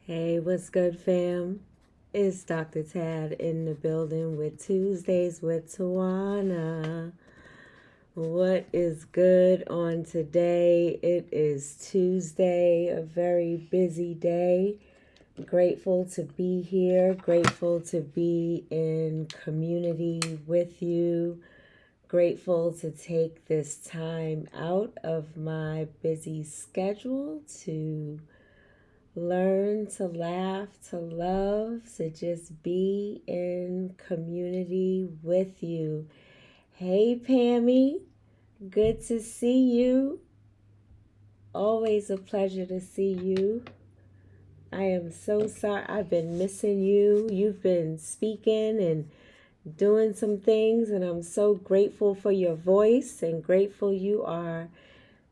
Hey, what's good, fam? It's Dr. Tad in the building with Tuesdays with Tawana. What is good on today? It is Tuesday, a very busy day. Grateful to be here, grateful to be in community with you, grateful to take this time out of my busy schedule to learn to laugh, to love, to just be in community with you. Hey, Pammy, good to see you. Always a pleasure to see you. I am so sorry. I've been missing you. You've been speaking and doing some things, and I'm so grateful for your voice and grateful you are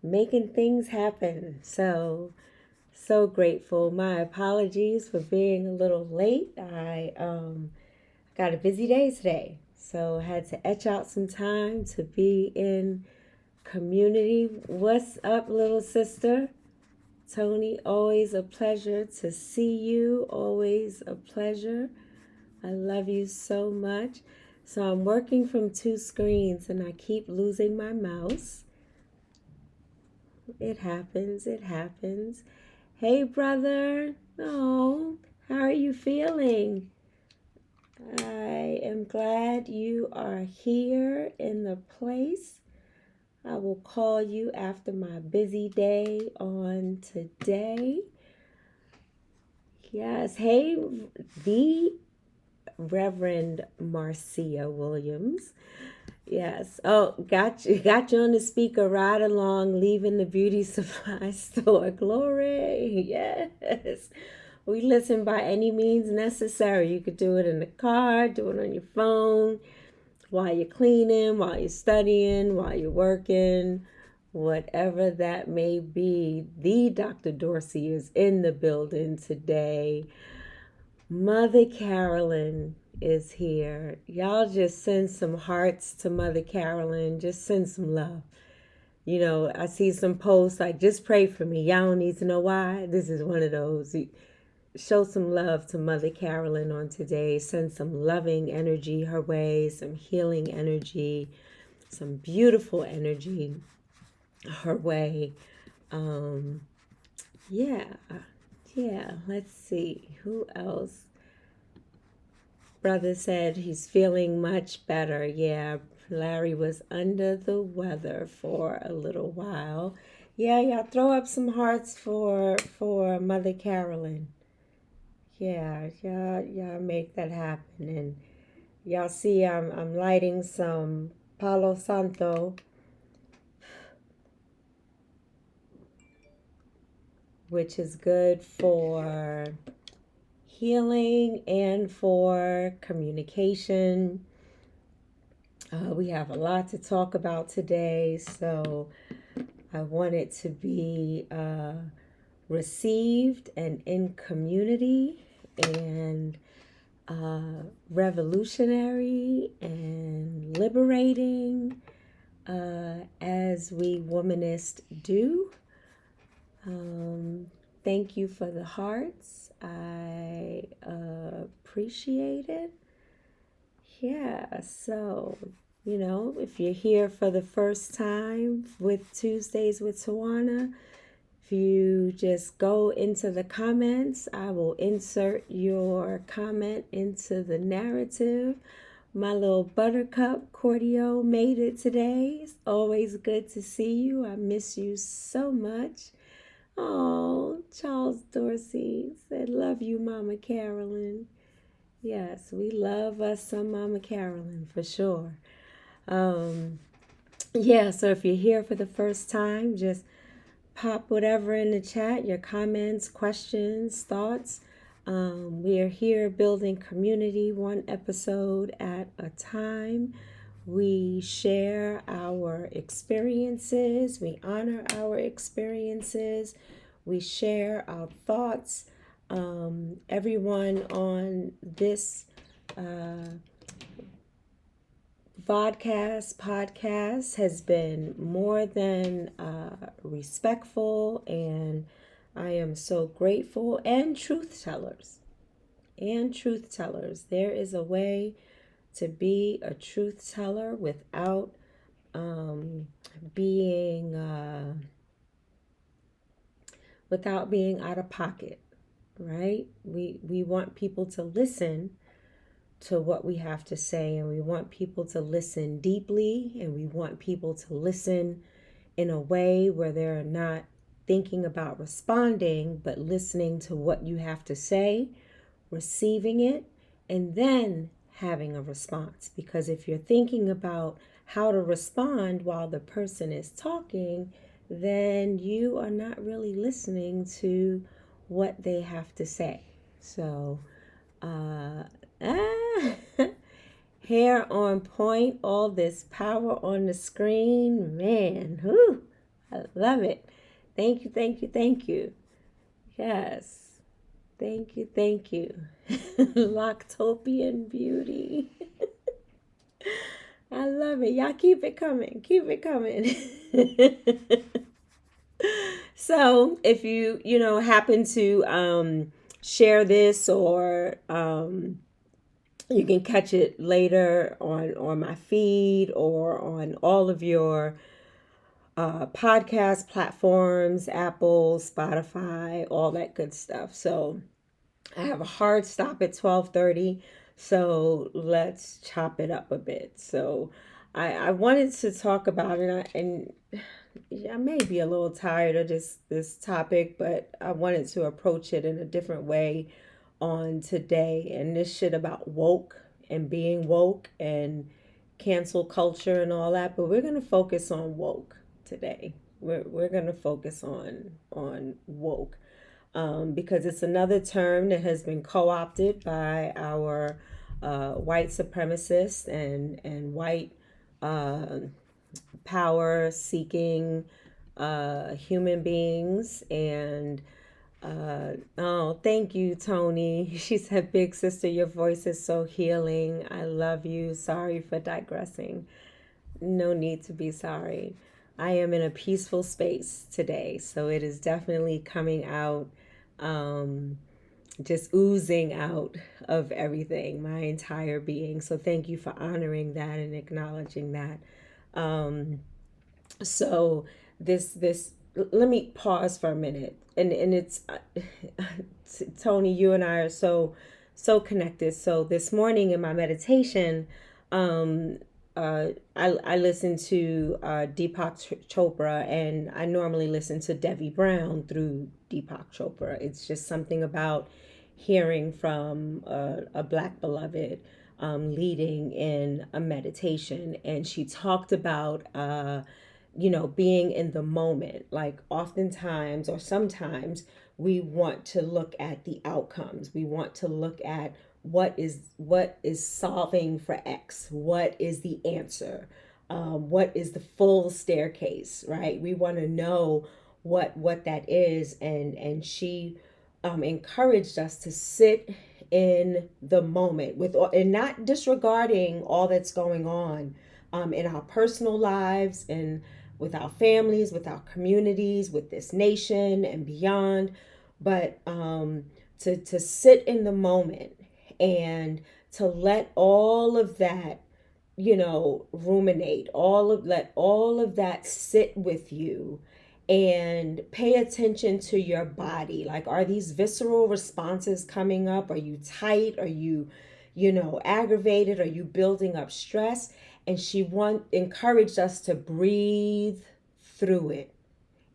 making things happen. So grateful. My apologies for being a little late. I got a busy day today, so had to etch out some time to be in community. What's up, little sister? Tony, always a pleasure to see you. Always a pleasure. I love you so much. So I'm working from two screens and I keep losing my mouse. It happens. It happens. Hey, brother. Oh, how are you feeling? I am glad you are here in the place. I will call you after my busy day on today. Yes. Hey, the Reverend Marcia Williams. Yes. Oh, got you on the speaker right along, leaving the beauty supply store. Glory. Yes. We listen by any means necessary. You could do it in the car, do it on your phone, while you're cleaning, while you're studying, while you're working, whatever that may be. The Dr. Dorsey is in the building today. Mother Carolyn is here. Y'all just send some hearts to Mother Carolyn. Just send some love. You know, I see some posts like, just pray for me. Y'all don't need to know why. This is one of those. Show some love to Mother Carolyn on today. Send some loving energy her way, some healing energy, some beautiful energy her way. Yeah, let's see. Who else? Brother said he's feeling much better. Yeah, Larry was under the weather for a little while. Yeah, y'all throw up some hearts for Mother Carolyn. Yeah, y'all make that happen. And y'all see I'm lighting some Palo Santo, which is good for healing and for communication. We have a lot to talk about today, so I want it to be received and in community and revolutionary and liberating as we womanists do. Thank you for the hearts. I appreciate it. Yeah, so, if you're here for the first time with Tuesdays with Tawana, if you just go into the comments, I will insert your comment into the narrative. My little buttercup Cordio made it today. It's always good to see you. I miss you so much. Oh, Charles Dorsey said, love you, Mama Carolyn. Yes, we love us some Mama Carolyn for sure. Yeah, so if you're here for the first time, just pop whatever in the chat, your comments, questions, thoughts. We are here building community one episode at a time. We share our experiences. We honor our experiences. We share our thoughts. Everyone on this podcast has been more than respectful and I am so grateful. And truth tellers. And truth tellers. There is a way to be a truth teller without um, being without being out of pocket, right? We want people to listen to what we have to say, and we want people to listen deeply, and we want people to listen in a way where they're not thinking about responding, but listening to what you have to say, receiving it, and then having a response. Because if you're thinking about how to respond while the person is talking, then you are not really listening to what they have to say. So, uh, ah, hair on point, all this power on the screen. Man, whew, I love it. Thank you, thank you, thank you. Yes, thank you, thank you. Loctopian beauty. I love it. Y'all keep it coming. Keep it coming. So if you happen to share this, or you can catch it later on my feed or on all of your podcast platforms, Apple, Spotify, all that good stuff. So I have a hard stop at 12:30, so let's chop it up a bit. So I wanted to talk about it, and I may be a little tired of this topic, but I wanted to approach it in a different way on today. And this shit about woke and being woke and cancel culture and all that, but we're gonna focus on woke today. We're gonna focus on woke, because it's another term that has been co-opted by our white supremacists and white uh, power seeking human beings. And oh, thank you, Tony. She said, "Big sister, your voice is so healing. I love you. Sorry for digressing." No need to be sorry. I am in a peaceful space today, so it is definitely coming out, um, just oozing out of everything, my entire being. So thank you for honoring that and acknowledging that. Um, so this let me pause for a minute, and it's Tony, you and I are so connected. So this morning in my meditation, um I listened to Deepak Chopra, and I normally listen to Devi Brown through Deepak Chopra. It's just something about hearing from a black beloved leading in a meditation, and she talked about being in the moment. Like oftentimes or sometimes we want to look at the outcomes. We want to look at what is solving for X, what is the answer, what is the full staircase, right? We want to know what that is, and she encouraged us to sit in the moment with, and not disregarding all that's going on in our personal lives, and with our families, with our communities, with this nation and beyond, but to sit in the moment and to let all of that, ruminate, let all of that sit with you, and pay attention to your body. Like, are these visceral responses coming up? Are you tight? Are you, aggravated? Are you building up stress? And she encouraged us to breathe through it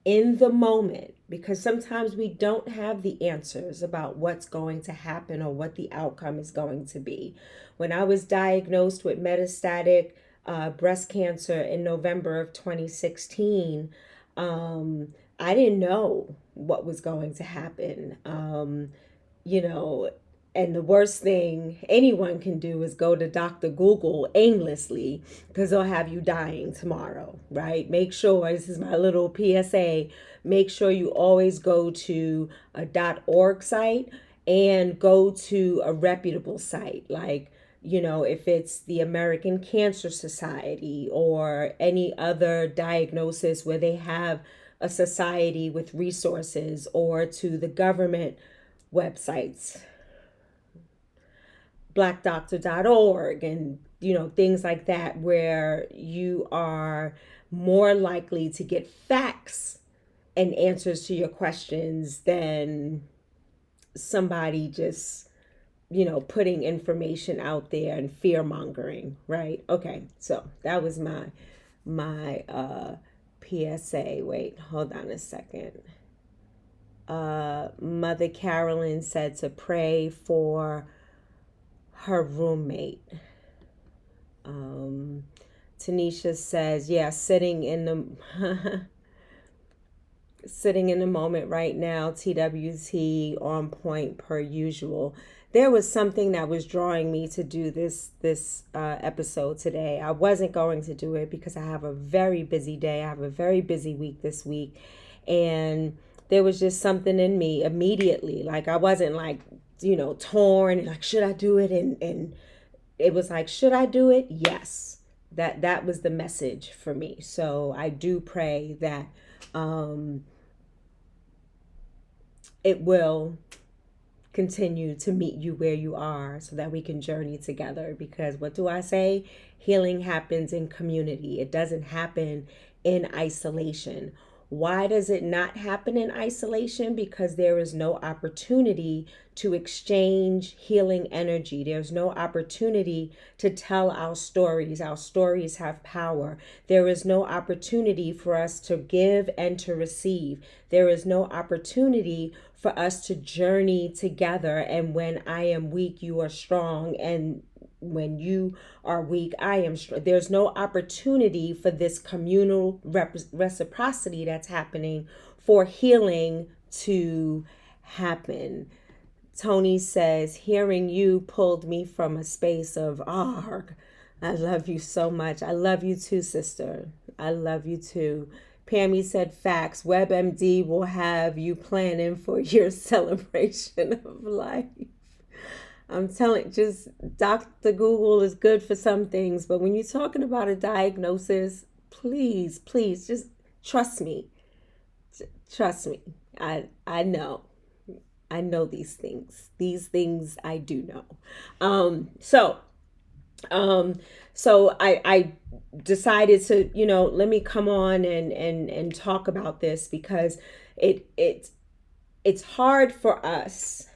in the moment, because sometimes we don't have the answers about what's going to happen or what the outcome is going to be. When I was diagnosed with metastatic breast cancer in November of 2016, I didn't know what was going to happen. You know, and the worst thing anyone can do is go to Dr. Google aimlessly, because they'll have you dying tomorrow, right? Make sure, this is my little PSA, make sure you always go to a .org site, and go to a reputable site, like, if it's the American Cancer Society or any other diagnosis where they have a society with resources or to the government websites, blackdoctor.org, and things like that, where you are more likely to get facts and answers to your questions than somebody just putting information out there and fear mongering, right? Okay, so that was my PSA. Wait, hold on a second. Mother Carolyn said to pray for her roommate. Tanisha says, yeah, sitting in the moment right now. TWT on point per usual. There was something that was drawing me to do this episode today. I wasn't going to do it because I have a very busy day. I have a very busy week this week, and there was just something in me immediately. Like, I wasn't like torn, like, should I do it? And it was like, should I do it? Yes. That was the message for me. So I do pray that it will continue to meet you where you are so that we can journey together. Because what do I say? Healing happens in community. It doesn't happen in isolation. Why does it not happen in isolation? Because there is no opportunity to exchange healing energy. There's no opportunity to tell our stories. Our stories have power. There is no opportunity for us to give and to receive. There is no opportunity for us to journey together. And when I am weak, you are strong. And when you are weak, I am strong. There's no opportunity for this communal reciprocity that's happening for healing to happen. Tony says, hearing you pulled me from a space of, arg. I love you so much. I love you too, sister. I love you too. Pammy said, facts. WebMD will have you planning for your celebration of life. I'm telling, just Dr. Google is good for some things, but when you're talking about a diagnosis, please, just trust me. Trust me. I know. I know these things. These things I do know. So I decided to, let me come on and talk about this, because it's hard for us,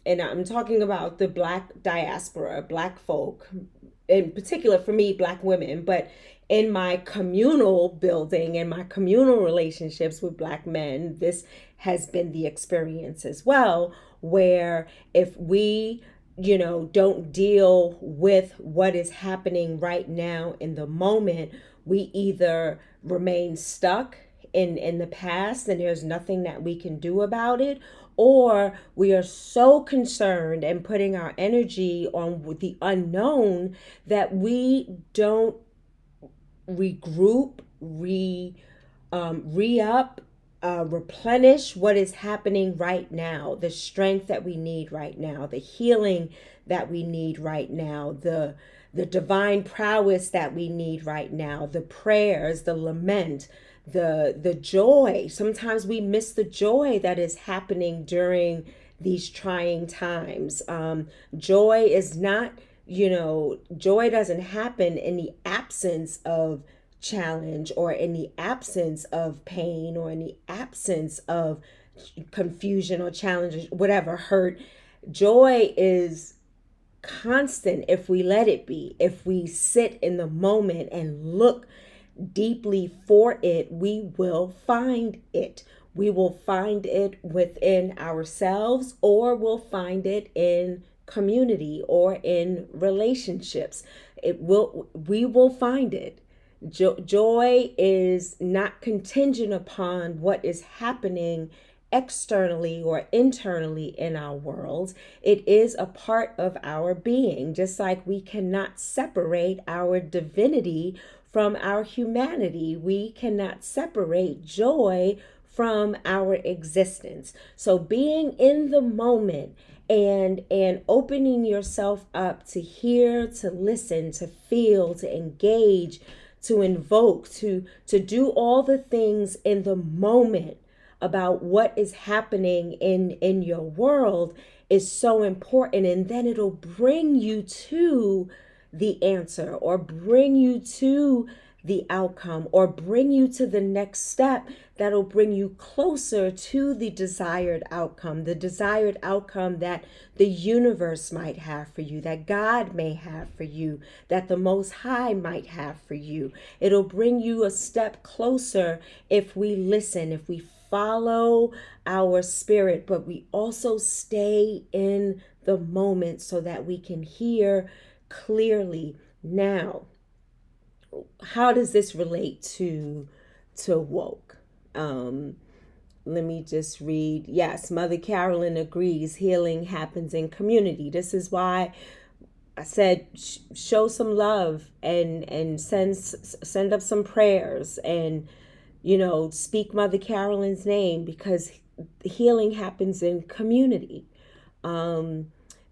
and I'm talking about the Black diaspora, Black folk, in particular for me, Black women, but in my communal building and my communal relationships with Black men, this has been the experience as well, where if we don't deal with what is happening right now in the moment, we either remain stuck in the past and there's nothing that we can do about it, or we are so concerned and putting our energy on the unknown that we don't regroup, re-up, replenish what is happening right now, the strength that we need right now, the healing that we need right now, the divine prowess that we need right now, the prayers, the lament, the joy. Sometimes we miss the joy that is happening during these trying times. Joy is not, joy doesn't happen in the absence of challenge, or in the absence of pain, or in the absence of confusion or challenge, whatever, hurt. Joy is constant if we let it be. If we sit in the moment and look deeply for it, we will find it. We will find it within ourselves, or we'll find it in community or in relationships. We will find it. Joy is not contingent upon what is happening externally or internally in our world. It is a part of our being, just like we cannot separate our divinity from our humanity. We cannot separate joy from our existence. So being in the moment and opening yourself up to hear, to listen, to feel, to engage, to invoke, to do all the things in the moment about what is happening in your world is so important. And then it'll bring you to the answer, or bring you to the outcome, or bring you to the next step that'll bring you closer to the desired outcome that the universe might have for you, that God may have for you, that the Most High might have for you. It'll bring you a step closer if we listen, if we follow our spirit, but we also stay in the moment so that we can hear clearly. Now, how does this relate to woke? Let me just read. Yes, Mother Carolyn agrees. Healing happens in community. This is why I said show some love and send up some prayers, and speak Mother Carolyn's name, because healing happens in community.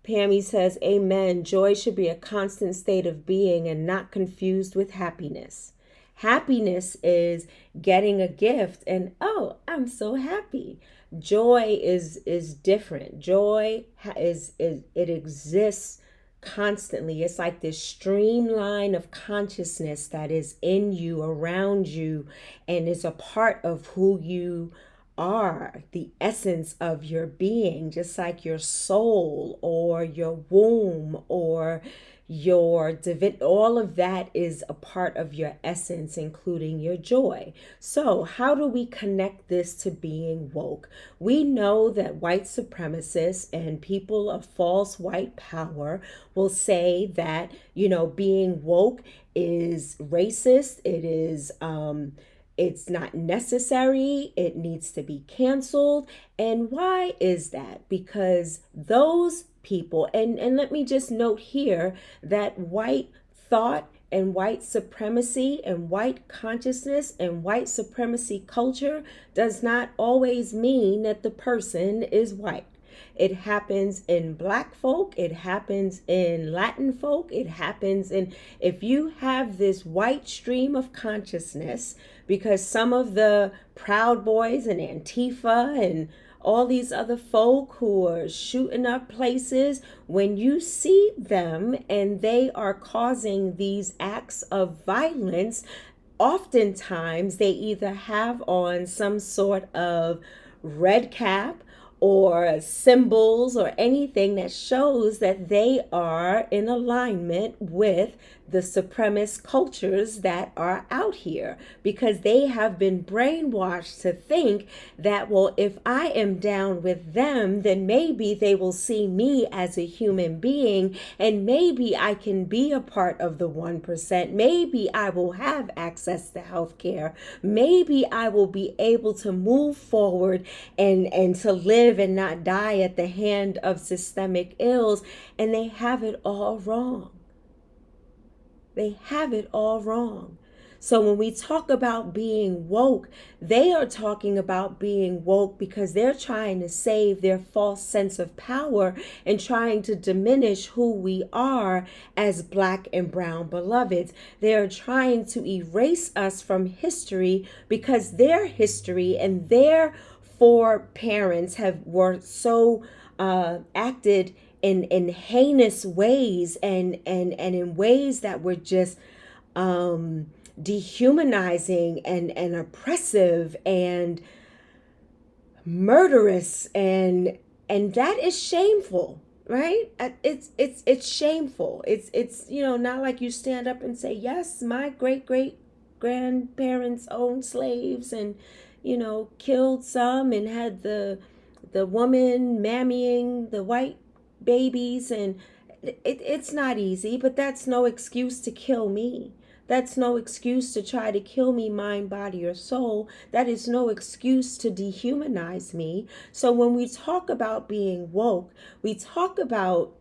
Pammy says, amen. Joy should be a constant state of being and not confused with happiness. Happiness is getting a gift and, oh, I'm so happy. Joy is different. Joy is it exists constantly. It's like this streamline of consciousness that is in you, around you, and is a part of who you are, the essence of your being, just like your soul or your womb or your all of that is a part of your essence, including your joy. So how do we connect this to being woke? We know that white supremacists and people of false white power will say that, being woke is racist. It's not necessary. It needs to be canceled. And why is that? Because those people, and let me just note here that white thought and white supremacy and white consciousness and white supremacy culture does not always mean that the person is white. It happens in Black folk. It happens in Latin folk. It happens if you have this white stream of consciousness, because some of the Proud Boys and Antifa and all these other folk who are shooting up places, when you see them and they are causing these acts of violence, oftentimes they either have on some sort of red cap or symbols or anything that shows that they are in alignment with the supremacist cultures that are out here, because they have been brainwashed to think that, well, if I am down with them, then maybe they will see me as a human being, and maybe I can be a part of the 1%. Maybe I will have access to health care. Maybe I will be able to move forward and to live and not die at the hand of systemic ills. And they have it all wrong. They have it all wrong. So when we talk about being woke, they are talking about being woke because they're trying to save their false sense of power and trying to diminish who we are as Black and brown beloveds. They're trying to erase us from history because their history and their foreparents were so acted in heinous ways and in ways that were just dehumanizing and oppressive and murderous, and that is shameful, right? It's shameful. It's not like you stand up and say, yes, my great grandparents owned slaves and killed some and had the woman mammying the white babies, and it's not easy, but that's no excuse to kill me. That's no excuse to try to kill me, mind, body, or soul. That is no excuse to dehumanize me. So when we talk about being woke, we talk about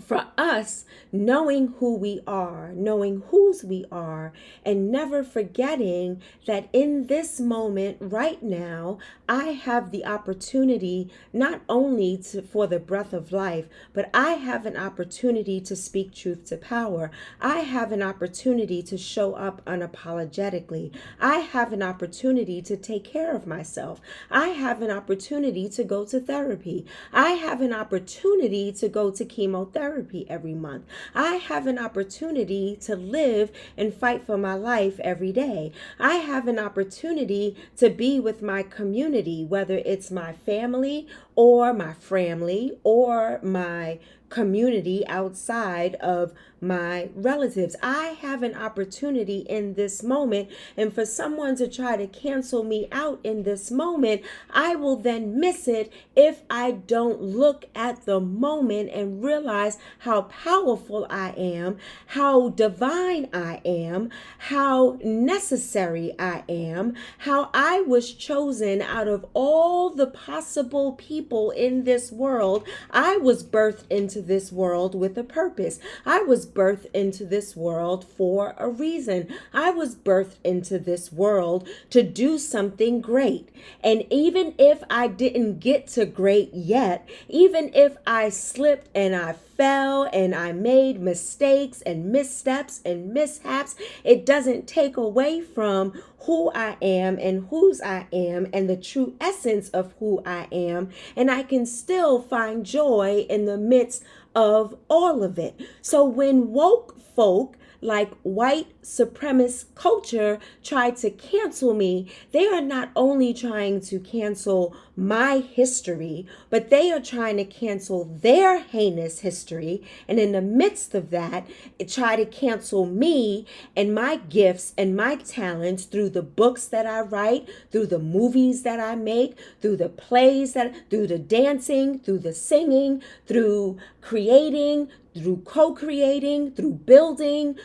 for us, knowing who we are, knowing whose we are, and never forgetting that in this moment right now, I have the opportunity not only for the breath of life, but I have an opportunity to speak truth to power. I have an opportunity to show up unapologetically. I have an opportunity to take care of myself. I have an opportunity to go to therapy. I have an opportunity to go to chemotherapy every month. I have an opportunity to live and fight for my life every day. I have an opportunity to be with my community, whether it's my family or my family or my community outside of my relatives. I have an opportunity in this moment, and for someone to try to cancel me out in this moment, I will then miss it if I don't look at the moment and realize how powerful I am, how divine I am, how necessary I am, how I was chosen out of all the possible people in this world. I was birthed into this world with a purpose. I was birthed into this world for a reason. I was birthed into this world to do something great. And even if I didn't get to great yet, even if I slipped and I fell and I made mistakes and missteps and mishaps, it doesn't take away from who I am and whose I am and the true essence of who I am. And I can still find joy in the midst of all of it. So when woke folk like white supremacist culture try to cancel me, they are not only trying to cancel my history, but they are trying to cancel their heinous history. And in the midst of that, try to cancel me and my gifts and my talents through the books that I write, through the movies that I make, through the plays through the dancing, through the singing, through creating, through co-creating, through building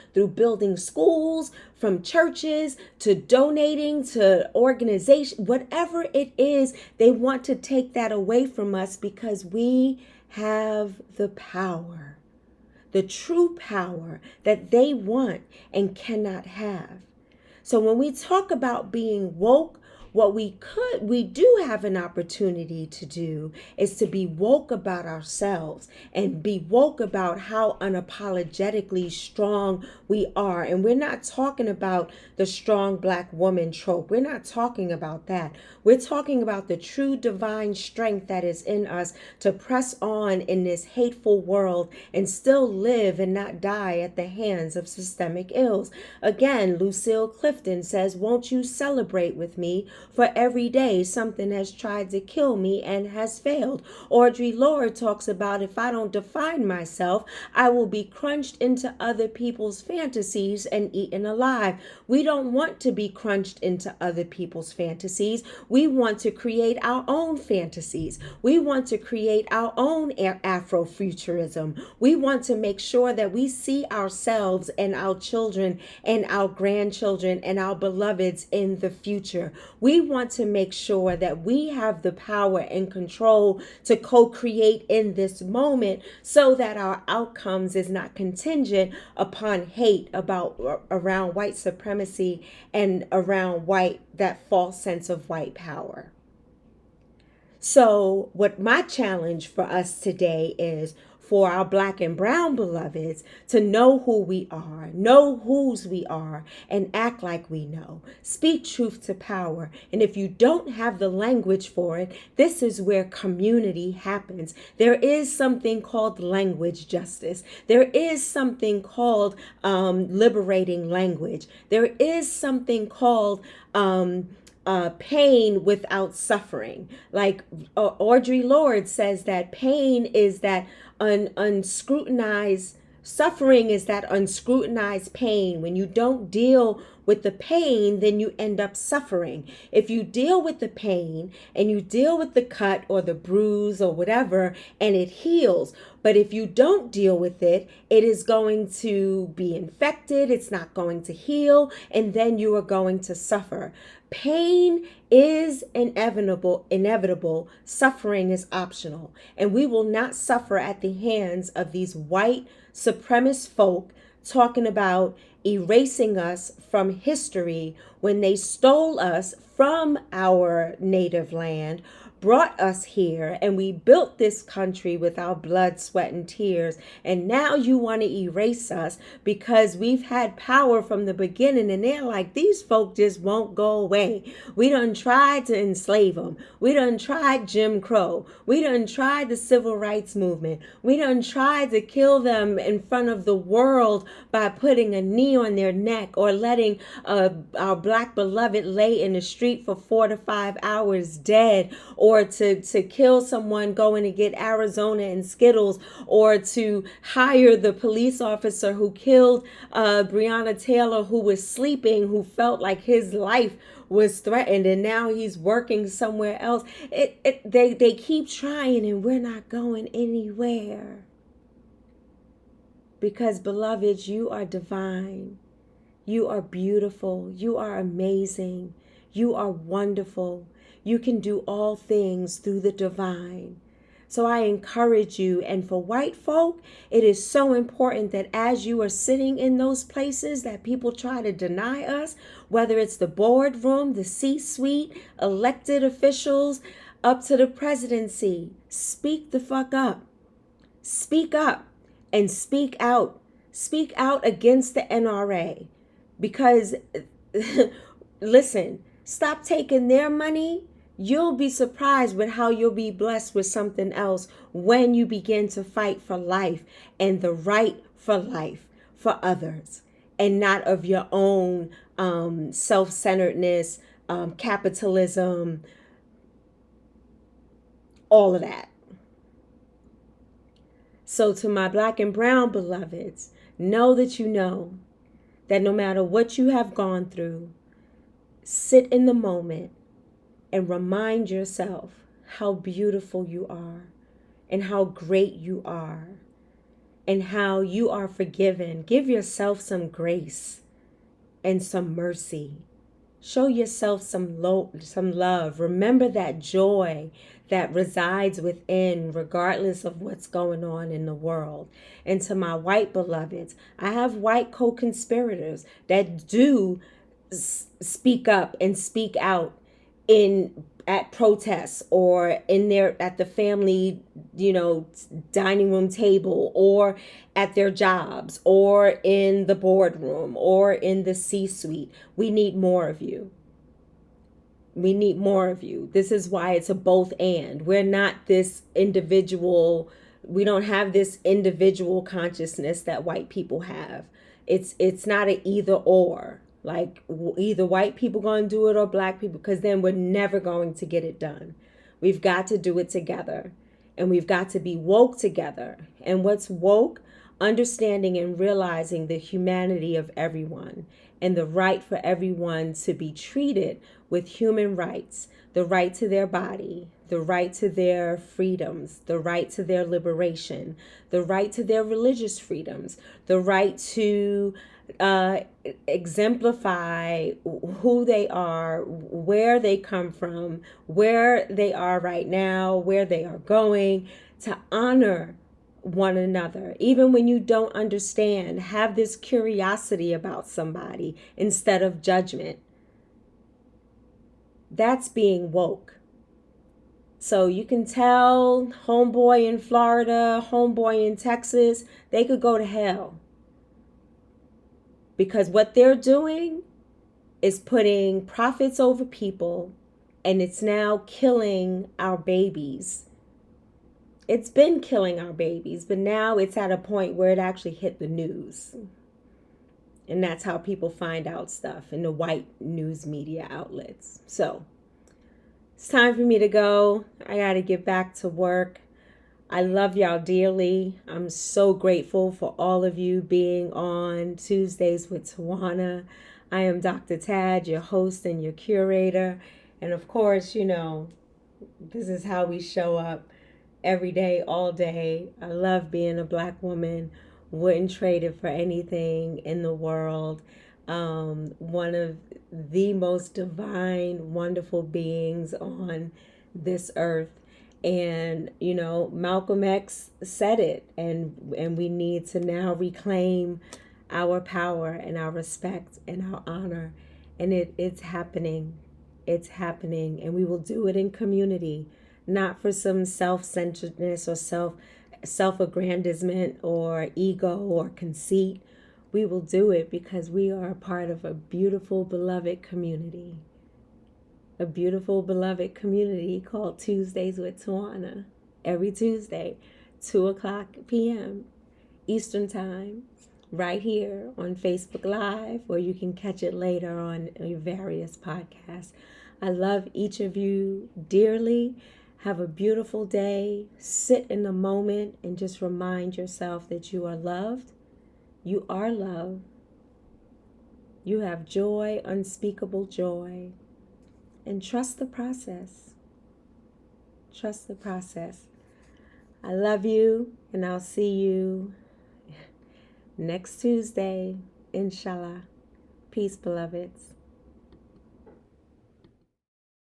schools, from churches to donating to organizations, whatever it is, they want to take that away from us because we have the power, the true power that they want and cannot have. So when we talk about being woke, what we do have an opportunity to do is to be woke about ourselves and be woke about how unapologetically strong we are. And we're not talking about the strong black woman trope. We're not talking about that. We're talking about the true divine strength that is in us to press on in this hateful world and still live and not die at the hands of systemic ills. Again, Lucille Clifton says, "Won't you celebrate with me? For every day something has tried to kill me and has failed." Audre Lorde talks about, "If I don't define myself, I will be crunched into other people's fantasies and eaten alive." We don't want to be crunched into other people's fantasies. We want to create our own fantasies. We want to create our own Afrofuturism. We want to make sure that we see ourselves and our children and our grandchildren and our beloveds in the future. We want to make sure that we have the power and control to co-create in this moment so that our outcomes is not contingent upon hate around white supremacy and around that false sense of white power. So what my challenge for us today is for our black and brown beloveds to know who we are, know whose we are, and act like we know. Speak truth to power. And if you don't have the language for it, this is where community happens. There is something called language justice. There is something called liberating language. There is something called pain without suffering. Like Audre Lorde says that pain is that unscrutinized, suffering is that unscrutinized pain. When you don't deal with the pain, then you end up suffering. If you deal with the pain and you deal with the cut or the bruise or whatever, and it heals. But if you don't deal with it, it is going to be infected. It's not going to heal. And then you are going to suffer. Pain is inevitable. Suffering is optional. And we will not suffer at the hands of these white supremacist folk talking about erasing us from history when they stole us from our native land, brought us here, and we built this country with our blood, sweat, and tears. And now you want to erase us because we've had power from the beginning. And they're like, these folk just won't go away. We done tried to enslave them. We done tried Jim Crow. We done tried the civil rights movement. We done tried to kill them in front of the world by putting a knee on their neck or letting our black beloved lay in the street for 4 to 5 hours dead, or to kill someone going to get Arizona and Skittles, or to hire the police officer who killed Breonna Taylor, who was sleeping, who felt like his life was threatened, and now he's working somewhere else. They keep trying, and we're not going anywhere. Because, beloveds, you are divine. You are beautiful. You are amazing. You are wonderful. You can do all things through the divine. So I encourage you, and for white folk, it is so important that as you are sitting in those places that people try to deny us, whether it's the boardroom, the C-suite, elected officials, up to the presidency, speak the fuck up. Speak up and speak out. Speak out against the NRA. Because, listen, stop taking their money. You'll be surprised with how you'll be blessed with something else when you begin to fight for life and the right for life for others, and not of your own self-centeredness, capitalism, all of that. So to my black and brown beloveds, know that you know that no matter what you have gone through, sit in the moment and remind yourself how beautiful you are and how great you are and how you are forgiven. Give yourself some grace and some mercy. Show yourself some love. Remember that joy that resides within, regardless of what's going on in the world. And to my white beloveds, I have white co-conspirators that do speak up and speak out at protests, or at the family, dining room table, or at their jobs, or in the boardroom, or in the C-suite. We need more of you. We need more of you. This is why it's a both and. We're not this individual. We don't have this individual consciousness that white people have. It's not an either or. Like either white people going to do it or black people, because then we're never going to get it done. We've got to do it together, and we've got to be woke together. And what's woke? Understanding and realizing the humanity of everyone and the right for everyone to be treated with human rights, the right to their body, the right to their freedoms, the right to their liberation, the right to their religious freedoms, the right to exemplify who they are, where they come from, where they are right now, where they are going, to honor one another. Even when you don't understand, have this curiosity about somebody instead of judgment. That's being woke. So you can tell homeboy in Florida, homeboy in Texas, they could go to hell. Because what they're doing is putting profits over people, and it's now killing our babies. It's been killing our babies, but now it's at a point where it actually hit the news. And that's how people find out stuff in the white news media outlets. So it's time for me to go. I got to get back to work. I love y'all dearly. I'm so grateful for all of you being on Tuesdays with Tawana. I am Dr. Tad, your host and your curator. And of course, this is how we show up every day, all day. I love being a black woman. Wouldn't trade it for anything in the world. one of the most divine, wonderful beings on this earth. And Malcolm X said it, and we need to now reclaim our power and our respect and our honor. And it's happening. It's happening, and we will do it in community, not for some self-centeredness or self-aggrandizement or ego or conceit. We will do it because we are a part of a beautiful, beloved community. A beautiful, beloved community called Tuesdays with Tawana. Every Tuesday, 2 o'clock p.m. Eastern Time, right here on Facebook Live, or you can catch it later on your various podcasts. I love each of you dearly. Have a beautiful day. Sit in the moment and just remind yourself that you are loved. You are loved. You have joy, unspeakable joy. And trust the process. Trust the process. I love you, and I'll see you next Tuesday, inshallah. Peace, beloveds.